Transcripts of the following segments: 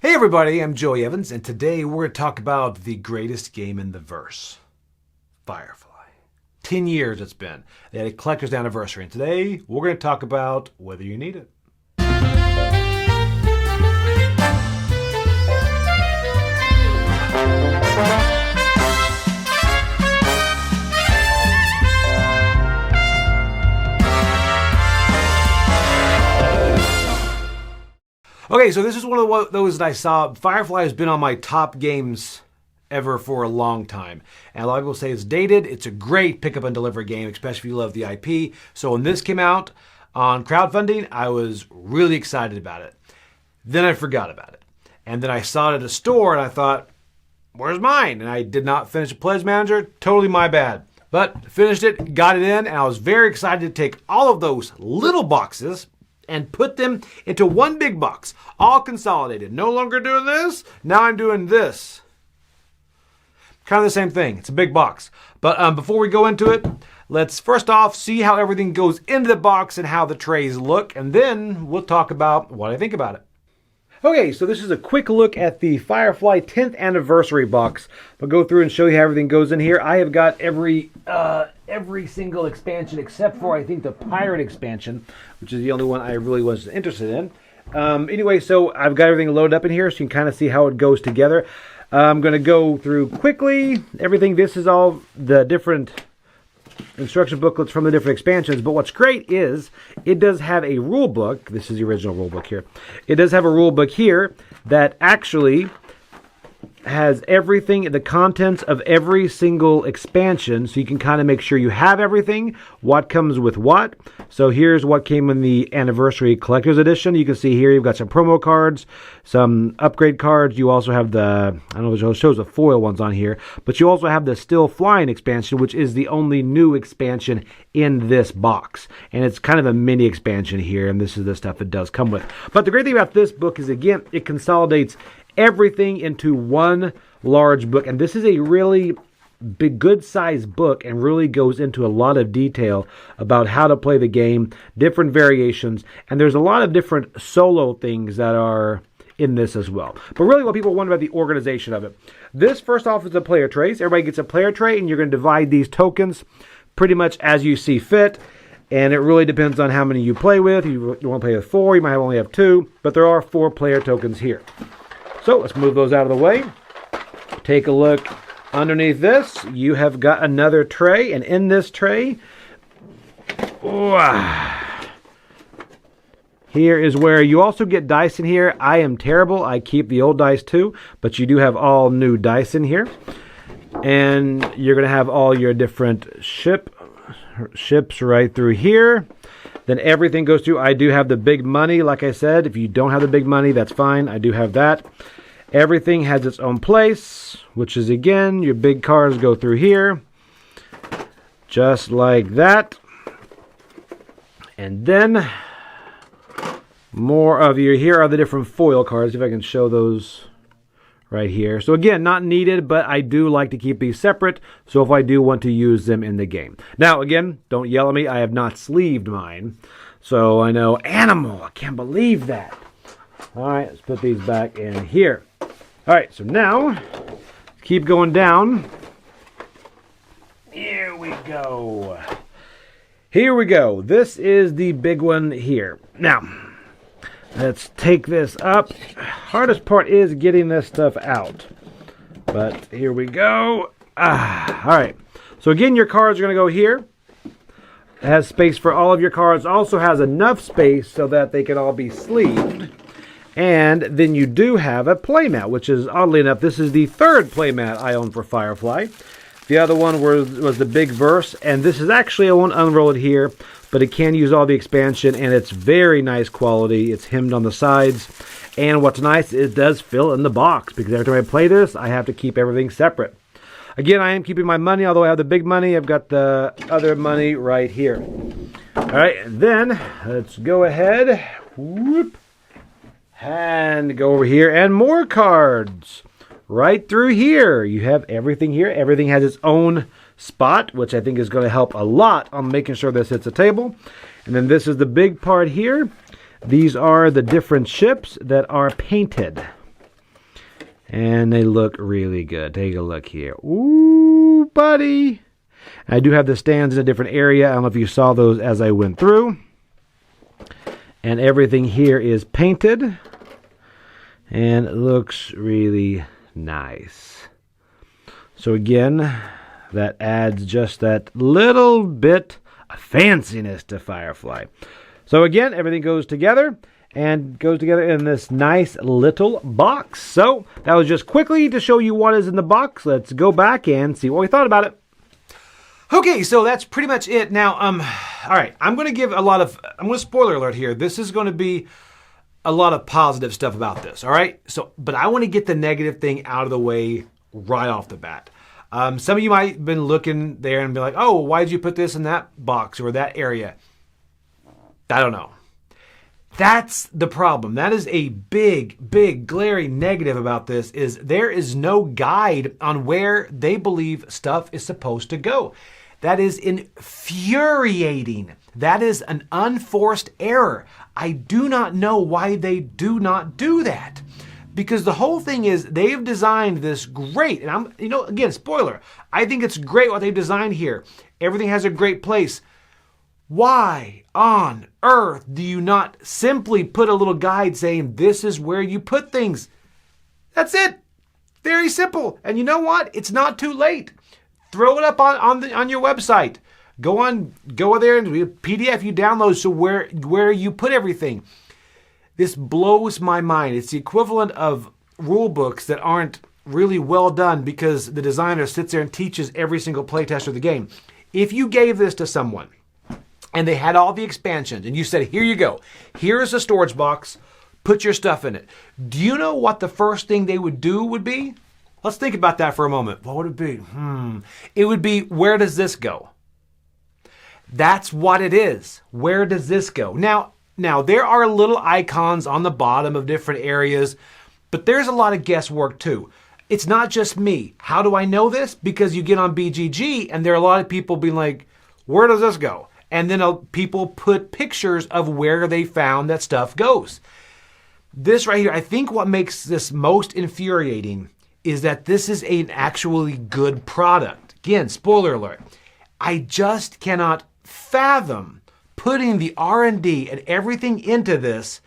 Hey everybody, I'm Joey Evans, and today we're going to talk about the greatest game in the verse, Firefly. 10 years it's been. They had a collector's anniversary, and today we're going to talk about whether you need it. Okay, so this is one of those that I saw. Firefly has been on my top games ever for a long time. And a lot of people say it's dated. It's a great pick up and deliver game, especially if you love the IP. So when this came out on crowdfunding, I was really excited about it. Then I forgot about it. And then I saw it at a store and I thought, where's mine? And I did not finish a Pledge Manager. Totally my bad. But finished it, got it in, and I was very excited to take all of those little boxes and put them into one big box, all consolidated. No longer doing this, now I'm doing this. Kind of the same thing, it's a big box. But before we go into it, let's first off see how everything goes into the box and how the trays look, and then we'll talk about what I think about it. Okay, so this is a quick look at the Firefly 10th anniversary box. I'll go through and show you how everything goes in here. I have got every single expansion except for, I think, the Pirate expansion, which is the only one I really was interested in. Anyway, so I've got everything loaded up in here so you can kind of see how it goes together. I'm going to go through quickly everything. This is all the different instruction booklets from the different expansions, but what's great is it does have a rule book. This is the original rule book here. It does have a rule book here that actually has everything, the contents of every single expansion, so you can kind of make sure you have everything, what comes with what. So here's what came in the anniversary collector's edition. You can see here you've got some promo cards, some upgrade cards. You also have the, I don't know if it shows the foil ones on here, but you also have the Still Flying expansion, which is the only new expansion in this box. And it's kind of a mini expansion here, and this is the stuff it does come with. But the great thing about this book is, again, it consolidates everything into one large book, and this is a really big, good sized book, and really goes into a lot of detail about how to play the game, different variations, and there's a lot of different solo things that are in this as well. But really what people wonder about the organization of it. This, first off, is a player trays. Everybody gets a player tray, and you're going to divide these tokens pretty much as you see fit. And it really depends on how many you play with. You want to play with 4, you might only have 2, but there are 4 player tokens here. So let's move those out of the way. Take a look underneath this. You have got another tray, and in this tray, here is where you also get dice in here. I am terrible. I keep the old dice too, but you do have all new dice in here. And you're going to have all your different ships right through here. Then everything goes through. I do have the big money, like I said. If you don't have the big money, that's fine. I do have that. Everything has its own place, which is, again, your big cards go through here. Just like that. And then more of your, here are the different foil cards, if I can show those right here. So again, not needed, but I do like to keep these separate, so if I do want to use them in the game. Now, again, don't yell at me. I have not sleeved mine. So I know, animal, I can't believe that. All right, let's put these back in here. All right, so now, keep going down. Here we go. Here we go. This is the big one here. Now, let's take this up. Hardest part is getting this stuff out. But here we go. All right. So again, your cards are going to go here. It has space for all of your cards. Also has enough space so that they can all be sleeved. And then you do have a playmat, which is, oddly enough, this is the 3rd playmat I own for Firefly. The other one was the big verse, and this is actually, I won't unroll it here, but it can use all the expansion, and it's very nice quality. It's hemmed on the sides, and what's nice, it does fill in the box, because every time I play this, I have to keep everything separate. Again, I am keeping my money, although I have the big money. I've got the other money right here. All right, and then let's go ahead. Whoop. And go over here, and more cards right through here. You have everything here. Everything has its own spot, which I think is going to help a lot on making sure this hits a table. And then this is the big part here. These are the different ships that are painted. And they look really good. Take a look here. Ooh, buddy. I do have the stands in a different area. I don't know if you saw those as I went through. And everything here is painted. And it looks really nice. So again, that adds just that little bit of fanciness to Firefly. So again, everything goes together. And goes together in this nice little box. So that was just quickly to show you what is in the box. Let's go back and see what we thought about it. Okay, so that's pretty much it. Now, all right, I'm going to spoiler alert here. This is going to be a lot of positive stuff about this, all right? So, but I want to get the negative thing out of the way right off the bat. Some of you might have been looking there and be like, oh, why did you put this in that box or that area? I don't know. That's the problem. That is a big, glaring negative about this is there is no guide on where they believe stuff is supposed to go. That is infuriating. That is an unforced error. I do not know why they do not do that. Because the whole thing is they've designed this great, and again, spoiler, I think it's great what they've designed here. Everything has a great place. Why on earth do you not simply put a little guide saying this is where you put things? That's it. Very simple. And you know what? It's not too late. Throw it up on your website. Go there and PDF you download so where you put everything. This blows my mind. It's the equivalent of rule books that aren't really well done because the designer sits there and teaches every single playtester of the game. If you gave this to someone and they had all the expansions, and you said, here you go. Here is a storage box. Put your stuff in it. Do you know what the first thing they would do would be? Let's think about that for a moment. What would it be? It would be, where does this go? That's what it is. Where does this go? Now, there are little icons on the bottom of different areas, but there's a lot of guesswork too. It's not just me. How do I know this? Because you get on BGG, and there are a lot of people being like, where does this go? And then people put pictures of where they found that stuff goes. This right here, I think what makes this most infuriating is that this is an actually good product. Again, spoiler alert. I just cannot fathom putting the R&D and everything into this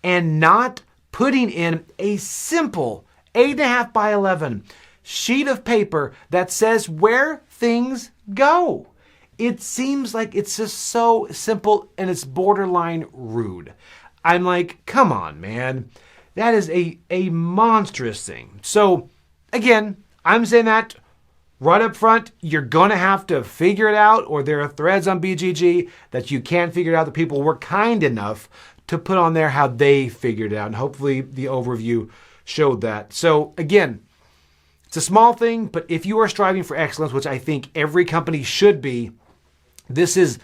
and not putting in a simple 8.5 by 11 sheet of paper that says where things go. It seems like it's just so simple and it's borderline rude. I'm like, come on, man. That is a monstrous thing. So, again, I'm saying that right up front, you're going to have to figure it out, or there are threads on BGG that you can't figure it out. The people were kind enough to put on there how they figured it out, and hopefully the overview showed that. So, again, it's a small thing, but if you are striving for excellence, which I think every company should be, this is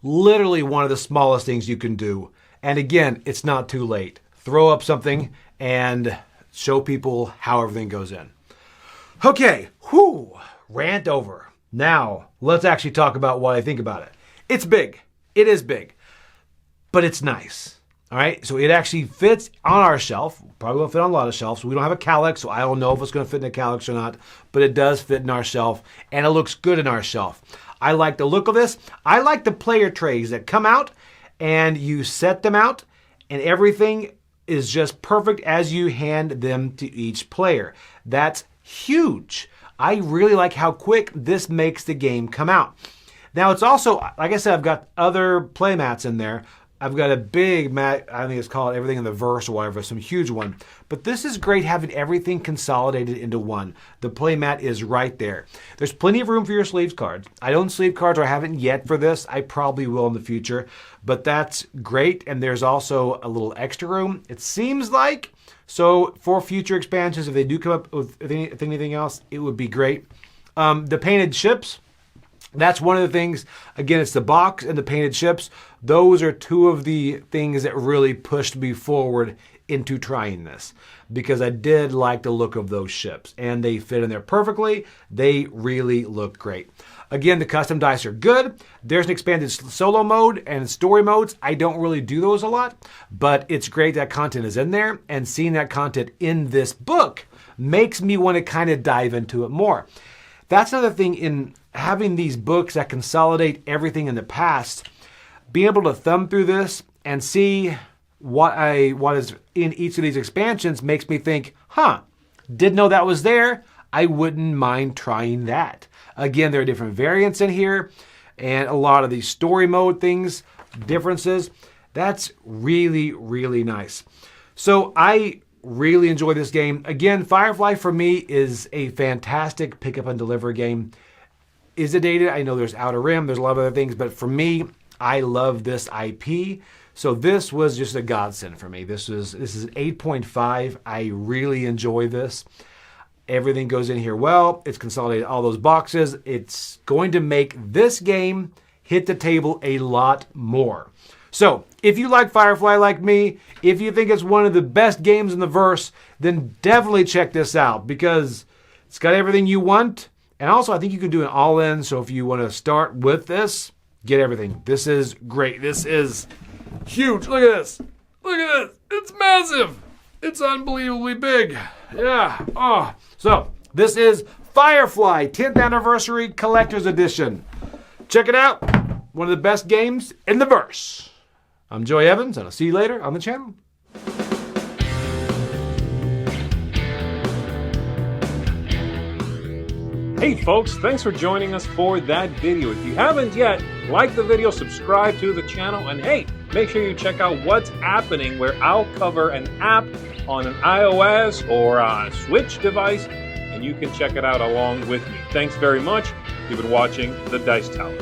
literally one of the smallest things you can do. And again, it's not too late. Throw up something and show people how everything goes in. Okay, rant over. Now, let's actually talk about what I think about it. It's big. It is big. But it's nice. All right, so it actually fits on our shelf. Probably won't fit on a lot of shelves. We don't have a Kallax, so I don't know if it's going to fit in a Kallax or not. But it does fit in our shelf, and it looks good in our shelf. I like the look of this. I like the player trays that come out, and you set them out, and everything is just perfect as you hand them to each player. That's huge. I really like how quick this makes the game come out. Now, it's also, like I said, I've got other play mats in there. I've got a big mat, I think it's called Everything in the Verse or whatever, some huge one. But this is great having everything consolidated into one. The play mat is right there. There's plenty of room for your sleeves cards. I don't sleeve cards, or I haven't yet for this. I probably will in the future. But that's great, and there's also a little extra room, it seems like. So for future expansions, if they do come up with anything else, it would be great. The painted ships, that's one of the things. Again, it's the box and the painted ships. Those are two of the things that really pushed me forward into trying this because I did like the look of those ships and they fit in there perfectly. They really look great. Again, the custom dice are good. There's an expanded solo mode and story modes. I don't really do those a lot, but it's great that content is in there, and seeing that content in this book makes me want to kind of dive into it more. That's another thing in having these books that consolidate everything in the past. Being able to thumb through this and see what is in each of these expansions makes me think, didn't know that was there. I wouldn't mind trying that. Again, there are different variants in here and a lot of these story mode things, differences. That's really, really nice. So I really enjoy this game. Again, Firefly for me is a fantastic pick up and deliver game. Is it dated? I know there's Outer Rim, there's a lot of other things, but for me, I love this IP. So this was just a godsend for me. This is an 8.5. I really enjoy this. Everything goes in here well. It's consolidated all those boxes. It's going to make this game hit the table a lot more. So if you like Firefly like me, if you think it's one of the best games in the verse, then definitely check this out because it's got everything you want. And also I think you can do an all-in. So if you want to start with this, get everything. This is great. This is huge. Look at this. Look at this. It's massive. It's unbelievably big. Yeah. Oh. So this is Firefly 10th Anniversary Collector's Edition. Check it out. One of the best games in the verse. I'm Joey Evans, and I'll see you later on the channel. Hey folks, thanks for joining us for that video. If you haven't yet, like the video, subscribe to the channel, and hey, make sure you check out what's happening where I'll cover an app on an iOS or a Switch device, and you can check it out along with me. Thanks very much. You've been watching The Dice Tower.